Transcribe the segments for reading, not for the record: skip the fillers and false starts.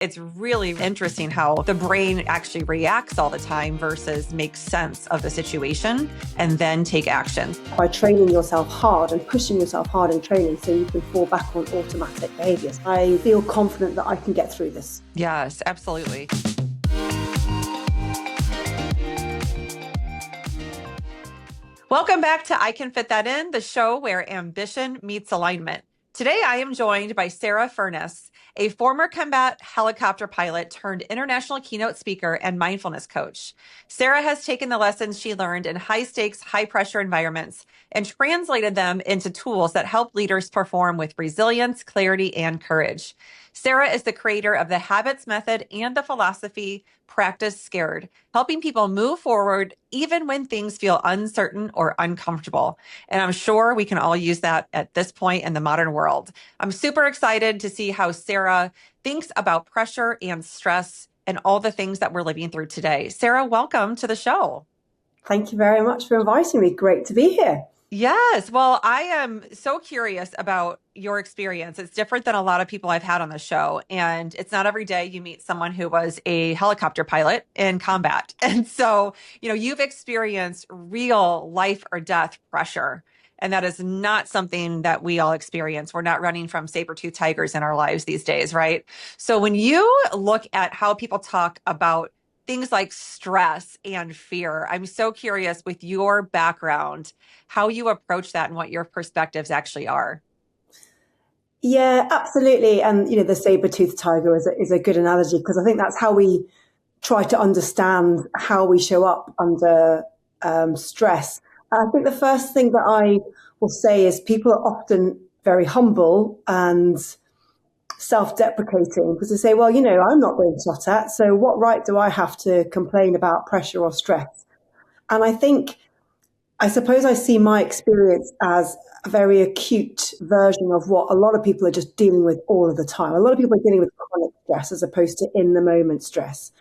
It's really interesting how the brain actually reacts all the time versus makes sense of the situation and then take action. By training yourself hard and pushing yourself hard in training so you can fall back on automatic behaviors. I feel confident that I can get through this. Yes, absolutely. Welcome back to I Can Fit That In, the show where ambition meets alignment. Today, I am joined by Sarah Furness, a former combat helicopter pilot turned international keynote speaker and mindfulness coach. Sarah has taken the lessons she learned in high-stakes, high-pressure environments and translated them into tools that help leaders perform with resilience, clarity, and courage. Sarah is the creator of the Habits Method and the philosophy Practice Scared, helping people move forward even when things feel uncertain or uncomfortable. And I'm sure we can all use that at this point in the modern world. I'm super excited to see how Sarah thinks about pressure and stress and all the things that we're living through today. Sarah, welcome to the show. Thank you very much for inviting me. Great to be here. Yes. Well, I am so curious about your experience. It's different than a lot of people I've had on the show. And it's not every day you meet someone who was a helicopter pilot in combat. And so, you've experienced real life or death pressure. And that is not something that we all experience. We're not running from saber-toothed tigers in our lives these days, right? So when you look at how people talk about things like stress and fear, I'm so curious with your background, how you approach that and what your perspectives actually are. Yeah, absolutely. And, the saber-toothed tiger is a good analogy because I think that's how we try to understand how we show up under stress. I think the first thing that I will say is people are often very humble and self-deprecating because they say, well, I'm not being shot at, so what right do I have to complain about pressure or stress? And I suppose I see my experience as a very acute version of what a lot of people are just dealing with all of the time. A lot of people are dealing with chronic stress as opposed to in-the-moment stress.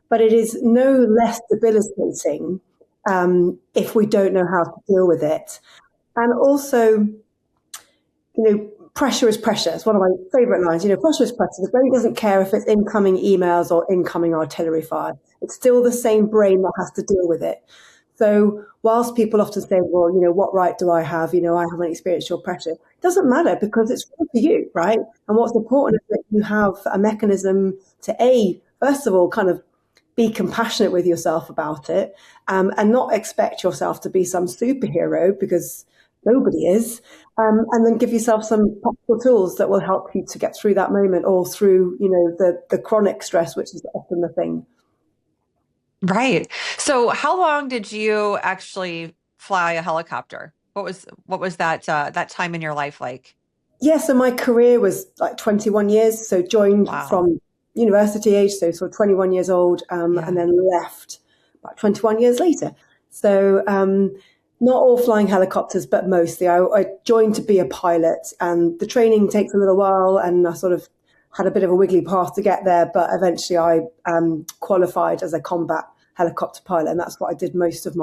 But it is no less debilitating if we don't know how to deal with it. And also, pressure is pressure. It's one of my favorite lines. Pressure is pressure. The brain doesn't care if it's incoming emails or incoming artillery fire. It's still the same brain that has to deal with it. So whilst people often say, well, what right do I have? I haven't experienced your pressure. It doesn't matter because it's real for you, right? And what's important is that you have a mechanism to, first of all, kind of be compassionate with yourself about it, and not expect yourself to be some superhero because nobody is, and then give yourself some practical tools that will help you to get through that moment or through, the chronic stress, which is often the thing. Right. So how long did you actually fly a helicopter? What was that time in your life like? Yeah, so my career was like 21 years. So joined from university age, so sort of 21 years old, and then left about 21 years later. So not all flying helicopters, but mostly. I joined to be a pilot, and the training takes a little while, and I sort of had a bit of a wiggly path to get there, but eventually I qualified as a combat helicopter pilot, and that's what I did most of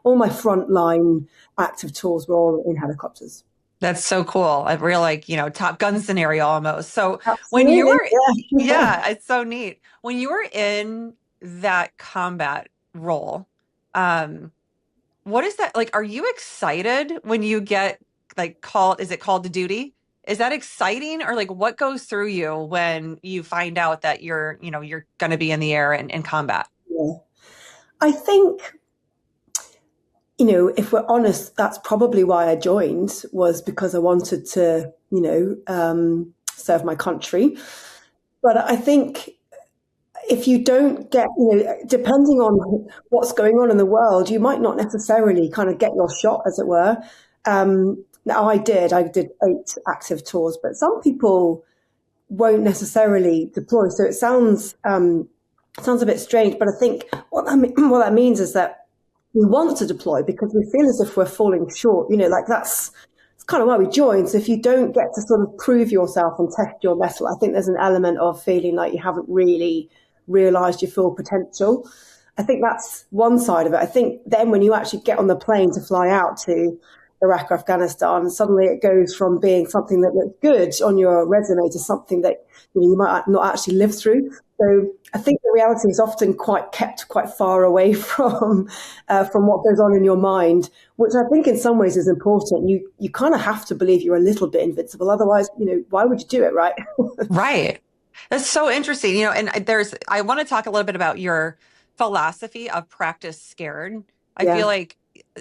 all my frontline active tours were all in helicopters. That's so cool. I really Top Gun scenario almost. So Absolutely. When you were, yeah, it's so neat. When you were in that combat role, what is that like? Are you excited when you get called? Is it called to duty? Is that exciting, or what goes through you when you find out that you're going to be in the air and in combat? Yeah. I think, if we're honest, that's probably why I joined, was because I wanted to, serve my country. But I think if you don't get, depending on what's going on in the world, you might not necessarily kind of get your shot, as it were. Now I did 8 active tours, but some people won't necessarily deploy. So it sounds a bit strange, but I think what that means is that we want to deploy because we feel as if we're falling short. That's kind of why we join. So if you don't get to sort of prove yourself and test your mettle, I think there's an element of feeling like you haven't really realized your full potential. I think that's one side of it. I think then when you actually get on the plane to fly out to, Iraq or Afghanistan, and suddenly it goes from being something that looks good on your resume to something that you might not actually live through. So I think the reality is often kept quite far away from what goes on in your mind, which I think in some ways is important. You kind of have to believe you're a little bit invincible, otherwise, why would you do it, right? Right. That's so interesting. And I want to talk a little bit about your philosophy of practice scared. I feel Yeah. like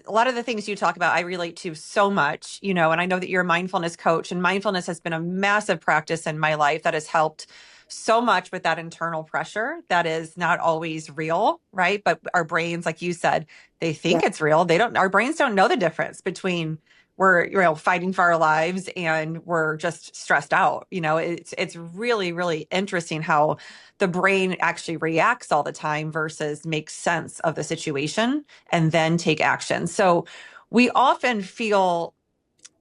a lot of the things you talk about, I relate to so much, and I know that you're a mindfulness coach, and mindfulness has been a massive practice in my life that has helped so much with that internal pressure that is not always real, right? But our brains, like you said, they Yeah. think it's real. Our brains don't know the difference between we're fighting for our lives and we're just stressed out. It's really, really interesting how the brain actually reacts all the time versus makes sense of the situation and then take action. So we often feel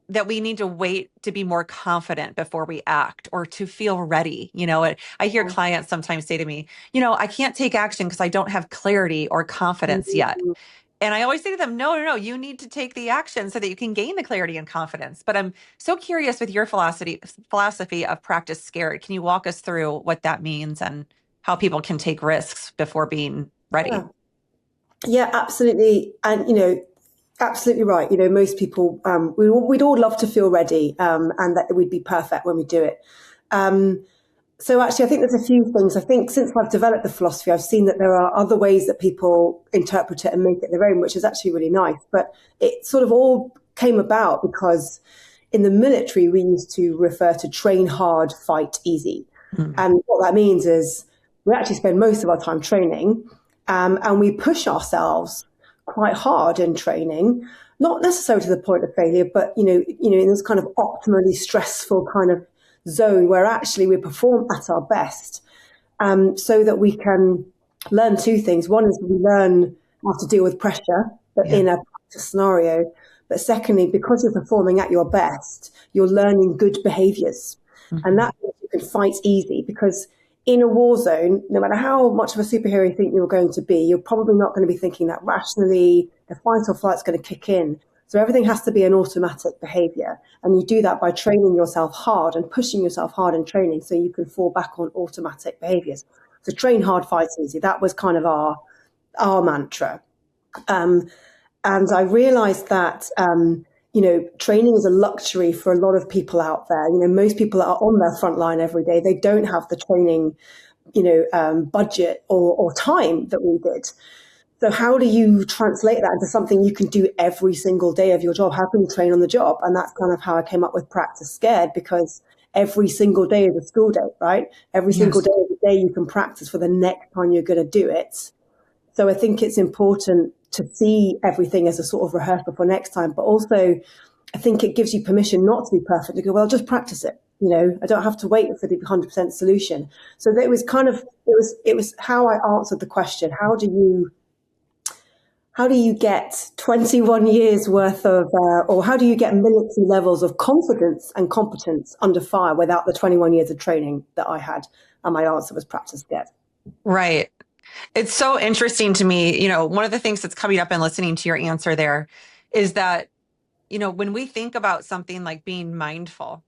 that we need to wait to be more confident before we act or to feel ready. I hear clients sometimes say to me, I can't take action because I don't have clarity or confidence yet. Mhm. And I always say to them, no, no, no, you need to take the action so that you can gain the clarity and confidence. But I'm so curious with your philosophy of practice scared. Can you walk us through what that means and how people can take risks before being ready? Yeah. Yeah, absolutely. And, absolutely right. Most people, we'd all love to feel ready, and that we'd be perfect when we do it. Um, so actually, I think there's a few things. I think since I've developed the philosophy, I've seen that there are other ways that people interpret it and make it their own, which is actually really nice. But it sort of all came about because in the military, we used to refer to train hard, fight easy. Mm. And what that means is we actually spend most of our time training, and we push ourselves quite hard in training, not necessarily to the point of failure, but in this kind of optimally stressful kind of zone where actually we perform at our best, so that we can learn two things. One is we learn how to deal with pressure, but Yeah. in a practice scenario. But secondly, because you're performing at your best, you're learning good behaviors. And Mhm. that means you can fight easy, because in a war zone, no matter how much of a superhero you think you're going to be, you're probably not going to be thinking that rationally. The fight or flight's going to kick in. So everything has to be an automatic behavior. And you do that by training yourself hard and pushing yourself hard in training so you can fall back on automatic behaviors. So train hard, fight easy. That was kind of our mantra. Um, and I realized that, training is a luxury for a lot of people out there. Most people are on their front line every day. They don't have the training, budget or time that we did. So how do you translate that into something you can do every single day of your job? How can you train on the job? And that's kind of how I came up with Practice Scared, because every single day is a school day, right? Every single Yes. day is a day you can practice for the next time you're going to do it. So I think it's important to see everything as a sort of rehearsal for next time, but also I think it gives you permission not to be perfect, to go, well, just practice it. I don't have to wait for the 100% solution. So that was kind of, it was how I answered the question. How do you get 21 years worth of, or how do you get military levels of confidence and competence under fire without the 21 years of training that I had? And my answer was practice get. Right. It's so interesting to me. One of the things that's coming up in listening to your answer there is that, when we think about something like being mindful,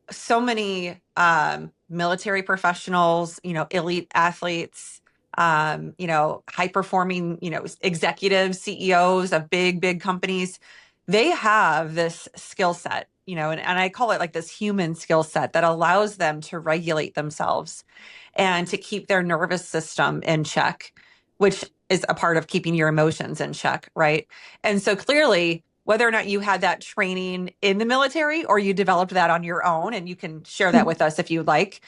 so many military professionals, elite athletes, high performing, executives, CEOs of big, big companies, they have this skill set, and I call it like this human skill set that allows them to regulate themselves and to keep their nervous system in check, which is a part of keeping your emotions in check, right? And so clearly, whether or not you had that training in the military or you developed that on your own, and you can share that with us if you like.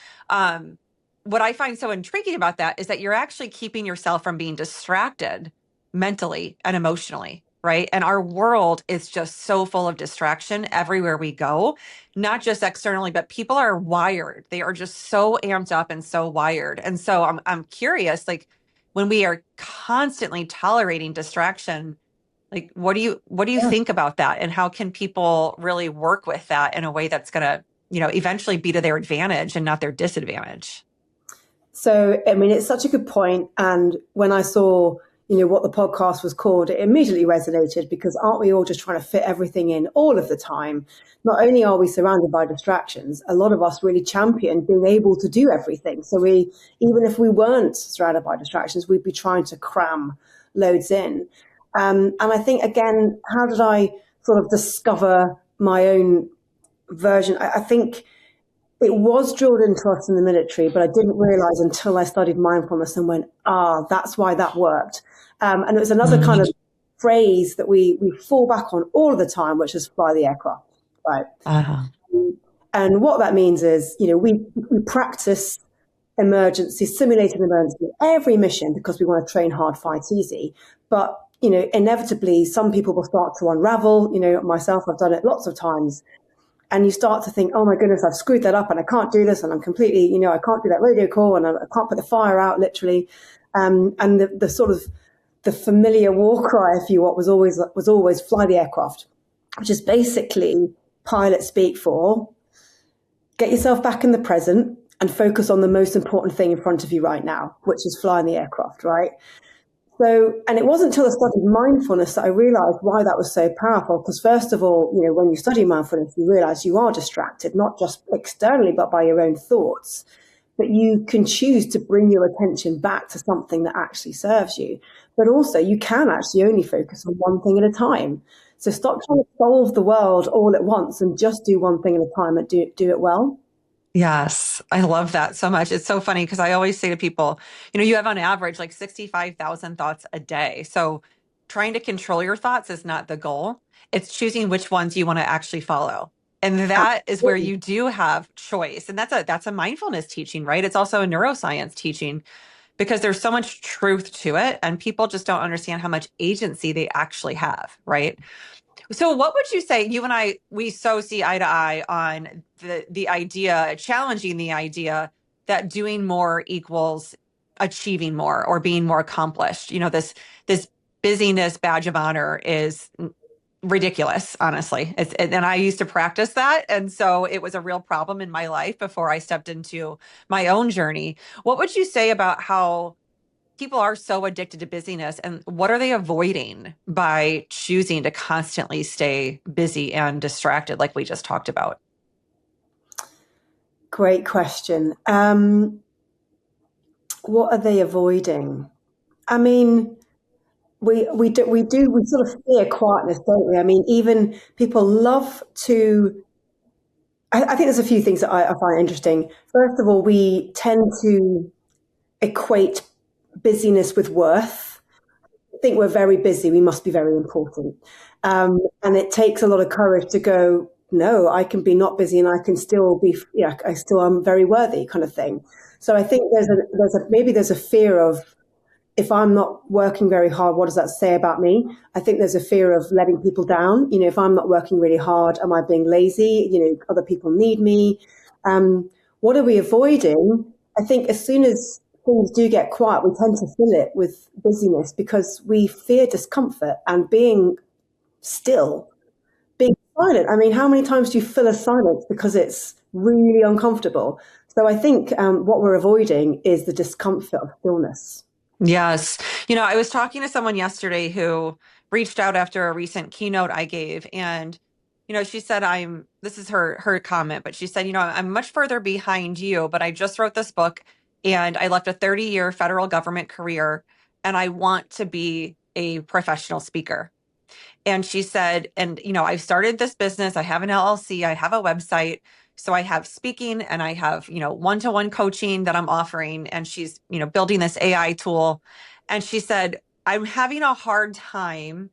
What I find so intriguing about that is that you're actually keeping yourself from being distracted mentally and emotionally, right? And our world is just so full of distraction everywhere we go, not just externally, but people are wired. They are just so amped up and so wired. And so I'm curious, like when we are constantly tolerating distraction, like what do you Yeah. think about that? And how can people really work with that in a way that's going to, eventually be to their advantage and not their disadvantage? So, I mean, it's such a good point. And when I saw, what the podcast was called, it immediately resonated because aren't we all just trying to fit everything in all of the time? Not only are we surrounded by distractions, a lot of us really champion being able to do everything. So even if we weren't surrounded by distractions, we'd be trying to cram loads in. And I think, again, how did I sort of discover my own version? I think it was drilled into us in the military, but I didn't realize until I studied mindfulness and went, that's why that worked. And it was another kind of phrase that we fall back on all the time, which is fly the aircraft, right? Uh-huh. And what that means is, we practice simulated emergency, every mission because we want to train hard, fight easy. But, inevitably, some people will start to unravel. Myself, I've done it lots of times. And you start to think, oh my goodness, I've screwed that up and I can't do this and I'm completely, I can't do that radio call and I can't put the fire out literally. And the sort of the familiar war cry, if you want, was always fly the aircraft, which is basically pilot speak for get yourself back in the present and focus on the most important thing in front of you right now, which is flying the aircraft, right? So, and it wasn't until I studied mindfulness that I realized why that was so powerful. Because first of all, when you study mindfulness, you realize you are distracted, not just externally, but by your own thoughts. But you can choose to bring your attention back to something that actually serves you. But also you can actually only focus on one thing at a time. So stop trying to solve the world all at once and just do one thing at a time and do it well. Yes, I love that so much. It's so funny because I always say to people, you have on average like 65,000 thoughts a day. So trying to control your thoughts is not the goal. It's choosing which ones you want to actually follow. And that is where Absolutely. you do have choice. And that's a mindfulness teaching, right? It's also a neuroscience teaching because there's so much truth to it and people just don't understand how much agency they actually have, right? So what would you say, you and I, we so see eye to eye on the idea, challenging the idea that doing more equals achieving more or being more accomplished. This busyness badge of honor is ridiculous, honestly. And I used to practice that. And so it was a real problem in my life before I stepped into my own journey. What would you say about how people are so addicted to busyness and what are they avoiding by choosing to constantly stay busy and distracted like we just talked about? Great question. What are they avoiding? I mean, we sort of fear quietness, don't we? I mean, even people love to. I think there's a few things that I find interesting. First of all, we tend to equate busyness with worth. I think we're very busy, we must be very important. And it takes a lot of courage to go, no, I can be not busy and I can still be, I still am very worthy kind of thing. So I think maybe there's a fear of, if I'm not working very hard, what does that say about me? I think there's a fear of letting people down. If I'm not working really hard, am I being lazy? Other people need me. What are we avoiding? I think as soon as things do get quiet, we tend to fill it with busyness because we fear discomfort and being still, being silent. I mean, how many times do you fill a silence because it's really uncomfortable? So I think what we're avoiding is the discomfort of stillness. Yes. I was talking to someone yesterday who reached out after a recent keynote I gave and she said this is her comment, but she said, I'm much further behind you, but I just wrote this book and I left a 30-year federal government career and I want to be a professional speaker. And she said, and I've started this business. I have an LLC. I have a website. So I have speaking and I have, one-to-one coaching that I'm offering. And she's, building this AI tool. And she said, I'm having a hard time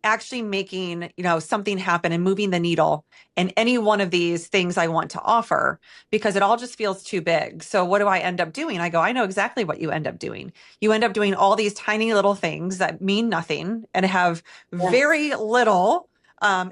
actually making, something happen and moving the needle in any one of these things I want to offer because it all just feels too big. So what do I end up doing? I go, I know exactly what you end up doing. You end up doing all these tiny little things that mean nothing and have Yes. very little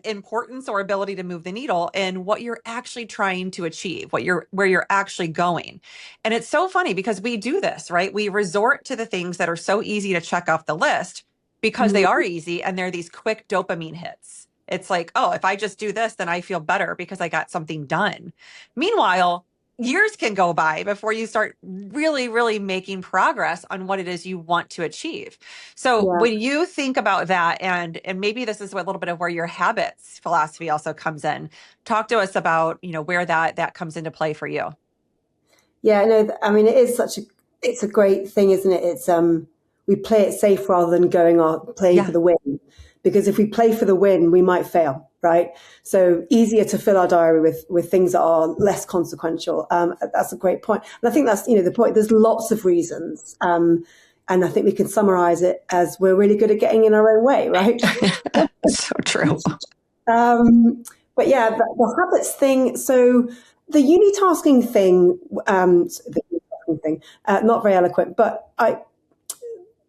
importance or ability to move the needle in what you're actually trying to achieve, where you're actually going. And it's so funny because we do this, right? We resort to the things that are so easy to check off the list because they are easy and they're these quick dopamine hits. It's like, oh, if I just do this, then I feel better because I got something done. Meanwhile, years can go by before you start really, really making progress on what it is you want to achieve. So Yeah. when you think about that, and maybe this is a little bit of where your habits philosophy also comes in, talk to us about, where that comes into play for you. Yeah, no, I mean, it's a great thing, isn't it? We play it safe rather than playing for Yeah. the win. Because if we play for the win, we might fail, right? So easier to fill our diary with things that are less consequential. That's a great point. And I think that's, the point. There's lots of reasons. And I think we can summarize it as we're really good at getting in our own way, right? So true. But yeah, the habits thing. So the unitasking thing, not very eloquent, but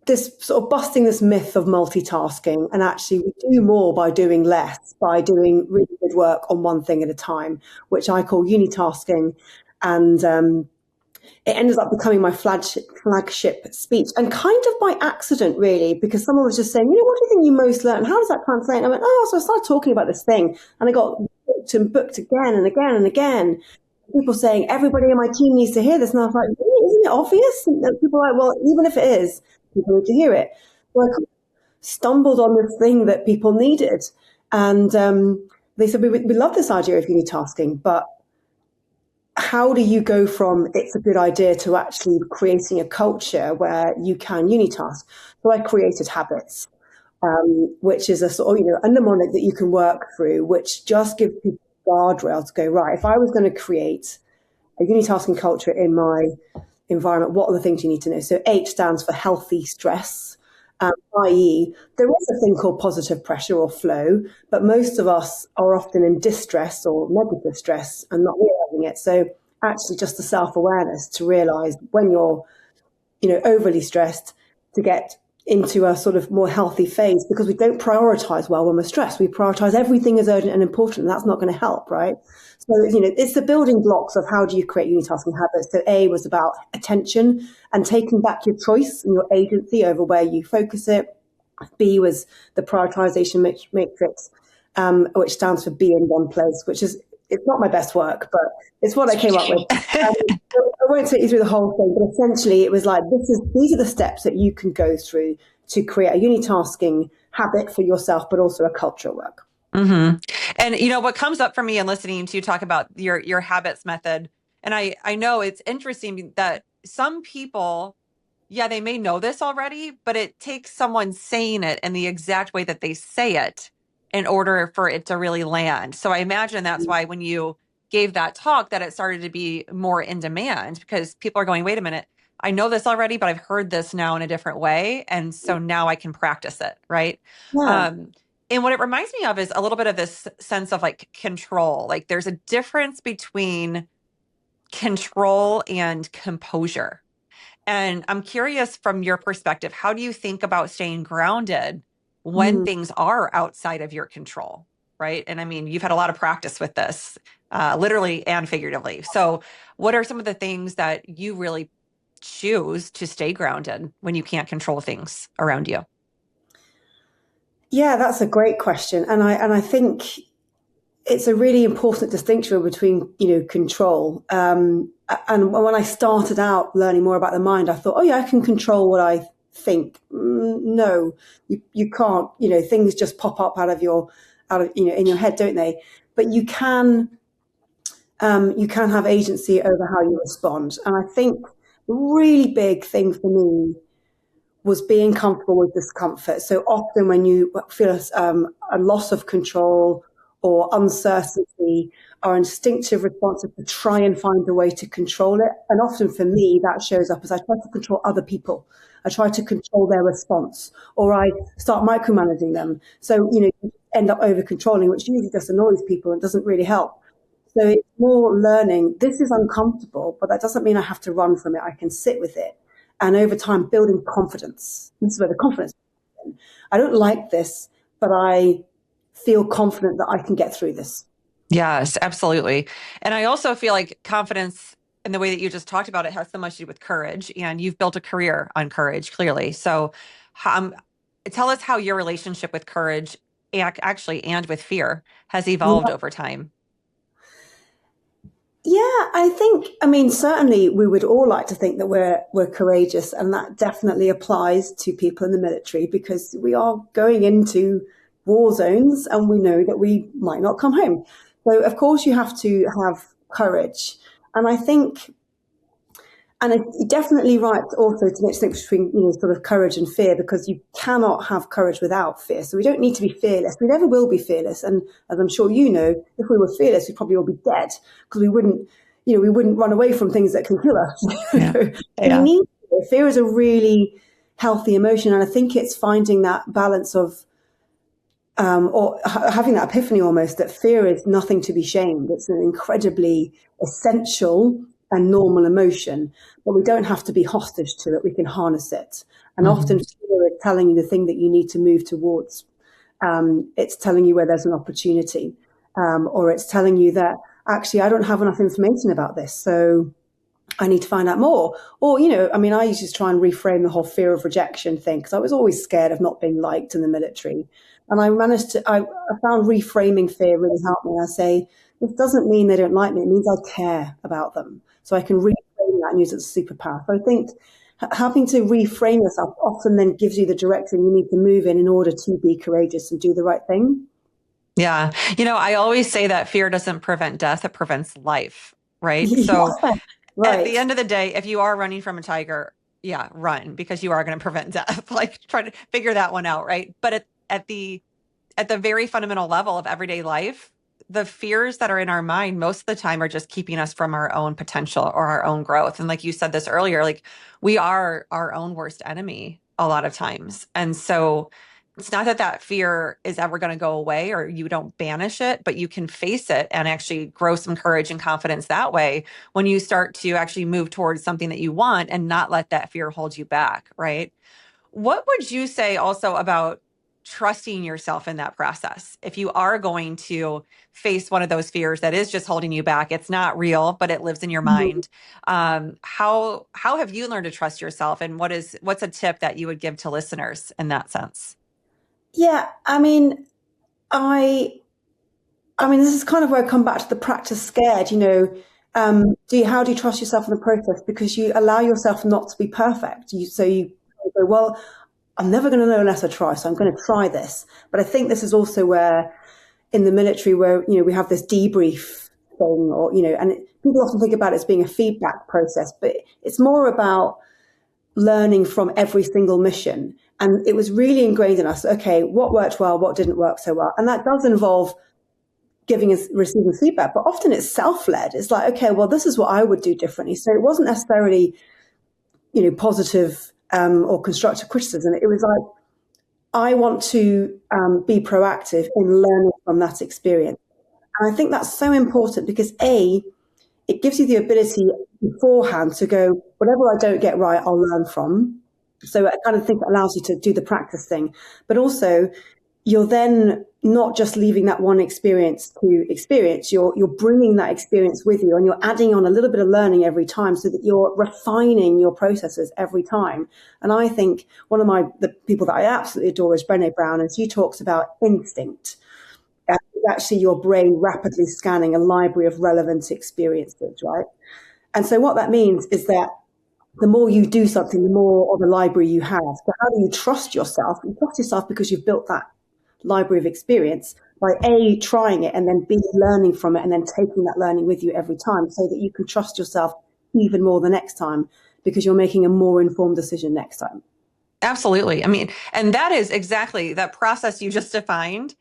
this sort of busting this myth of multitasking, and actually we do more by doing less, by doing really good work on one thing at a time, which I call unitasking, and it ended up becoming my flagship speech, and kind of by accident, really, because someone was just saying, what do you think you most learn? How does that translate? And I went, so I started talking about this thing, and I got booked and booked again and again and again. People saying, everybody in my team needs to hear this. And I was like, really? Isn't it obvious? And people are like, well, even if it is, people need to hear it. So I stumbled on this thing that people needed. And they said, we love this idea of unitasking, but how do you go from it's a good idea to actually creating a culture where you can unitask? So I created habits, which is a sort of, a mnemonic that you can work through, which just gives people a guardrail to go, right, if I was going to create a unitasking culture in my environment, what are the things you need to know? So H stands for healthy stress, i.e., there is a thing called positive pressure or flow, but most of us are often in distress or negative stress and not realizing it. So actually just the self-awareness to realize when you're, overly stressed, to get into a sort of more healthy phase, because we don't prioritize well when we're stressed. We prioritize everything as urgent and important, and that's not going to help, right? So, it's the building blocks of how do you create unitasking habits. So A was about attention and taking back your choice and your agency over where you focus it. B was the prioritization matrix, which stands for be in one place, which is, it's not my best work, but it's what I came up with. I won't take you through the whole thing, but essentially it was like, these are the steps that you can go through to create a unitasking habit for yourself, but also a culture work. Mm-hmm. And what comes up for me in listening to you talk about your habits method, and I know it's interesting that some people, yeah, they may know this already, but it takes someone saying it in the exact way that they say it in order for it to really land. So I imagine that's why when you gave that talk that it started to be more in demand, because people are going, wait a minute, I know this already, but I've heard this now in a different way. And so now I can practice it, right? Yeah. Um, and what it reminds me of is a little bit of this sense of like control. Like there's a difference between control and composure. And I'm curious from your perspective, how do you think about staying grounded when Mm. things are outside of your control? Right. And I mean, you've had a lot of practice with this, literally and figuratively. So, what are some of the things that you really choose to stay grounded when you can't control things around you? Yeah, that's a great question. And I think it's a really important distinction between, control. And when I started out learning more about the mind, I thought, oh yeah, I can control what I think. No, you can't. Things just pop up in your head, don't they? But you can have agency over how you respond. And I think the really big thing for me was being comfortable with discomfort. So often when you feel a loss of control or uncertainty, our instinctive response is to try and find a way to control it. And often for me, that shows up as I try to control other people. I try to control their response, or I start micromanaging them. So, you end up over controlling, which usually just annoys people and doesn't really help. So it's more learning. This is uncomfortable, but that doesn't mean I have to run from it. I can sit with it. And over time, building confidence. This is where the confidence comes in. I don't like this, but I feel confident that I can get through this. Yes, absolutely. And I also feel like confidence in the way that you just talked about it has so much to do with courage, and you've built a career on courage, clearly. So, um, tell us how your relationship with courage, actually, and with fear has evolved Yeah. over time. Yeah, I mean, certainly we would all like to think that we're courageous, and that definitely applies to people in the military because we are going into war zones and we know that we might not come home. So of course you have to have courage. And I think and you're definitely right also to make the distinction between, sort of courage and fear, because you cannot have courage without fear. So we don't need to be fearless. We never will be fearless. And as I'm sure you know, if we were fearless, we'd probably all be dead because we wouldn't run away from things that can kill us. Yeah. We Yeah. need fear is a really healthy emotion. And I think it's finding that balance of having that epiphany almost that fear is nothing to be shamed. It's an incredibly essential and normal emotion, but we don't have to be hostage to it. We can harness it. And often Mhm. fear is telling you the thing that you need to move towards. It's telling you where there's an opportunity, or it's telling you that actually I don't have enough information about this. So I need to find out more. Or, I mean, I used to try and reframe the whole fear of rejection thing because I was always scared of not being liked in the military. And I found reframing fear really helped me. I say, this doesn't mean they don't like me. It means I care about them. So I can reframe that and use it as a superpower. So I think having to reframe yourself often then gives you the direction you need to move in order to be courageous and do the right thing. Yeah. I always say that fear doesn't prevent death, it prevents life, right? So Yeah, at the right. end of the day, if you are running from a tiger, yeah, run because you are going to prevent death. Like try to figure that one out, right? But at the very fundamental level of everyday life, the fears that are in our mind most of the time are just keeping us from our own potential or our own growth. And like you said this earlier, like we are our own worst enemy a lot of times. And so it's not that that fear is ever going to go away or you don't banish it, but you can face it and actually grow some courage and confidence that way when you start to actually move towards something that you want and not let that fear hold you back, right? What would you say also about trusting yourself in that process? If you are going to face one of those fears that is just holding you back, it's not real, but it lives in your mind. How have you learned to trust yourself, and what's a tip that you would give to listeners in that sense? Yeah, I I mean, this is kind of where I come back to the practice scared. How do you trust yourself in the process? Because you allow yourself not to be perfect. So you go, well, I'm never going to know unless I try. So I'm going to try this. But I think this is also where in the military, where, we have this debrief thing and people often think about it as being a feedback process, but it's more about learning from every single mission. And it was really ingrained in us. Okay, what worked well, what didn't work so well. And that does involve giving us receiving feedback, but often it's self-led. It's like, okay, well, this is what I would do differently. So it wasn't necessarily, positive or constructive criticism. It was like, I want to be proactive in learning from that experience. And I think that's so important because it gives you the ability beforehand to go, whatever I don't get right, I'll learn from. So I kind of think it allows you to do the practice thing, but also you're then not just leaving that one experience to experience. You're bringing that experience with you, and you're adding on a little bit of learning every time, so that you're refining your processes every time. And I think one of the people that I absolutely adore is Brené Brown, and she talks about instinct. Actually, your brain rapidly scanning a library of relevant experiences, right? And so what that means is that the more you do something, the more of a library you have. So how do you trust yourself? You trust yourself because you've built that library of experience by A, trying it, and then B, learning from it, and then taking that learning with you every time so that you can trust yourself even more the next time because you're making a more informed decision next time. Absolutely. I mean, and that is exactly that process you just defined.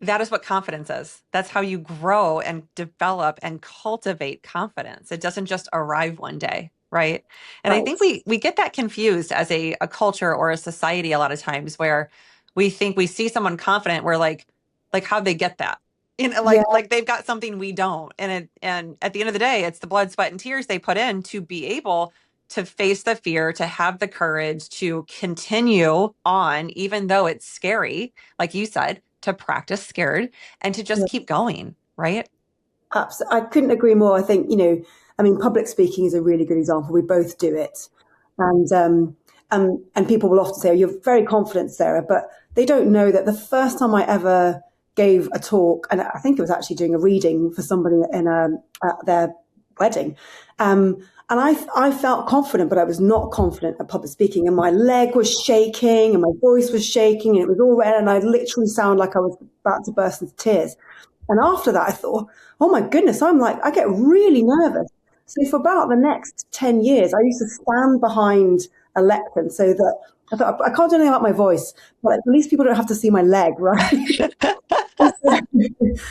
That is what confidence is. That's how you grow and develop and cultivate confidence. It doesn't just arrive one day, right? And I think Right. we get that confused as a culture or a society a lot of times where we think we see someone confident, we're like how'd they get that? Yeah. Like they've got something we don't. And at the end of the day, it's the blood, sweat, and tears they put in to be able to face the fear, to have the courage to continue on, even though it's scary, like you said, to practice scared and to just Yeah. keep going, right? I couldn't agree more. I think, I mean, public speaking is a really good example. We both do it. And people will often say, oh, you're very confident, Sarah, but they don't know that the first time I ever gave a talk, and I think it was actually doing a reading for somebody at their wedding. And I felt confident, but I was not confident at public speaking. And my leg was shaking and my voice was shaking and it was all red. And I literally sounded like I was about to burst into tears. And after that, I thought, oh my goodness, I get really nervous. So for about the next 10 years, I used to stand behind a lectern so that I thought, I can't do anything about my voice, but at least people don't have to see my leg, right?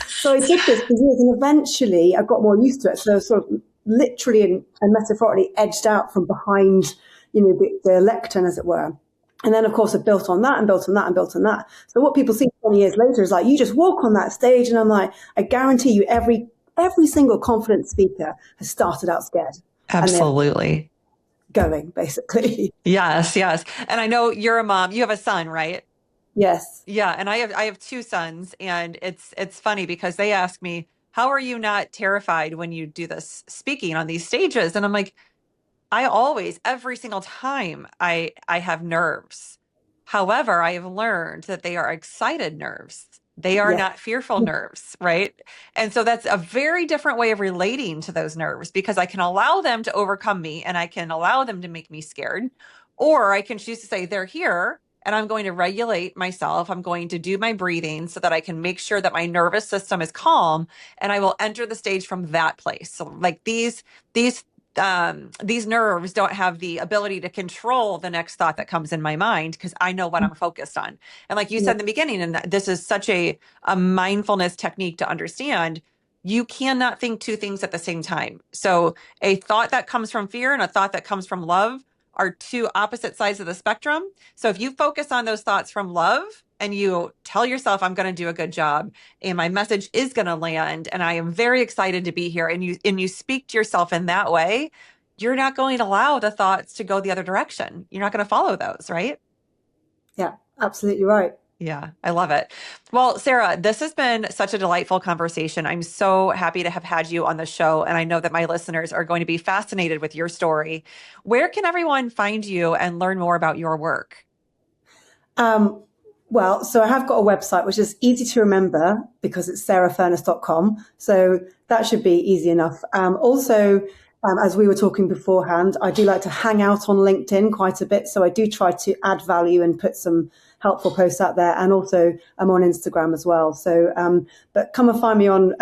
So I did this for years, and eventually I got more used to it. So I sort of literally and metaphorically edged out from behind, the lectern, as it were. And then, of course, I built on that and built on that and built on that. So what people see 20 years later is like, you just walk on that stage, and I'm like, I guarantee you, every single confident speaker has started out scared. Absolutely. Going, basically. Yes, yes. And I know you're a mom. You have a son, right? Yes. Yeah, and I have two sons, and it's funny because they ask me, "How are you not terrified when you do this speaking on these stages?" And I'm like, I always, every single time, I have nerves. However, I have learned that they are excited nerves. They are Yes. not fearful nerves, right? And so that's a very different way of relating to those nerves because I can allow them to overcome me and I can allow them to make me scared. Or I can choose to say, they're here and I'm going to regulate myself. I'm going to do my breathing so that I can make sure that my nervous system is calm and I will enter the stage from that place. So like these nerves don't have the ability to control the next thought that comes in my mind because I know what I'm focused on. And like you said in the beginning, and this is such a mindfulness technique to understand, you cannot think two things at the same time. So a thought that comes from fear and a thought that comes from love are two opposite sides of the spectrum. So if you focus on those thoughts from love and you tell yourself, I'm going to do a good job and my message is going to land and I am very excited to be here, and you speak to yourself in that way, you're not going to allow the thoughts to go the other direction. You're not going to follow those, right? Yeah, absolutely right. Yeah, I love it. Well, Sarah, this has been such a delightful conversation. I'm so happy to have had you on the show, and I know that my listeners are going to be fascinated with your story. Where can everyone find you and learn more about your work? Well, so I have got a website which is easy to remember because it's sarahfurness.com. So that should be easy enough. Also, as we were talking beforehand, I do like to hang out on LinkedIn quite a bit. So I do try to add value and put some helpful posts out there. And also I'm on Instagram as well. So, but come and find me on,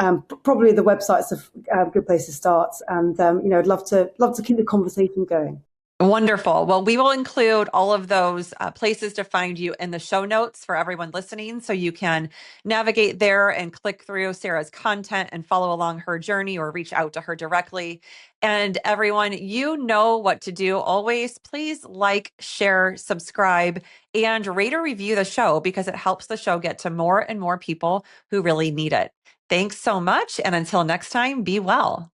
probably the website's a good place to start. And, I'd love to keep the conversation going. Wonderful. Well, we will include all of those places to find you in the show notes for everyone listening. So you can navigate there and click through Sarah's content and follow along her journey or reach out to her directly. And everyone, you know what to do. Always please like, share, subscribe, and rate or review the show because it helps the show get to more and more people who really need it. Thanks so much. And until next time, be well.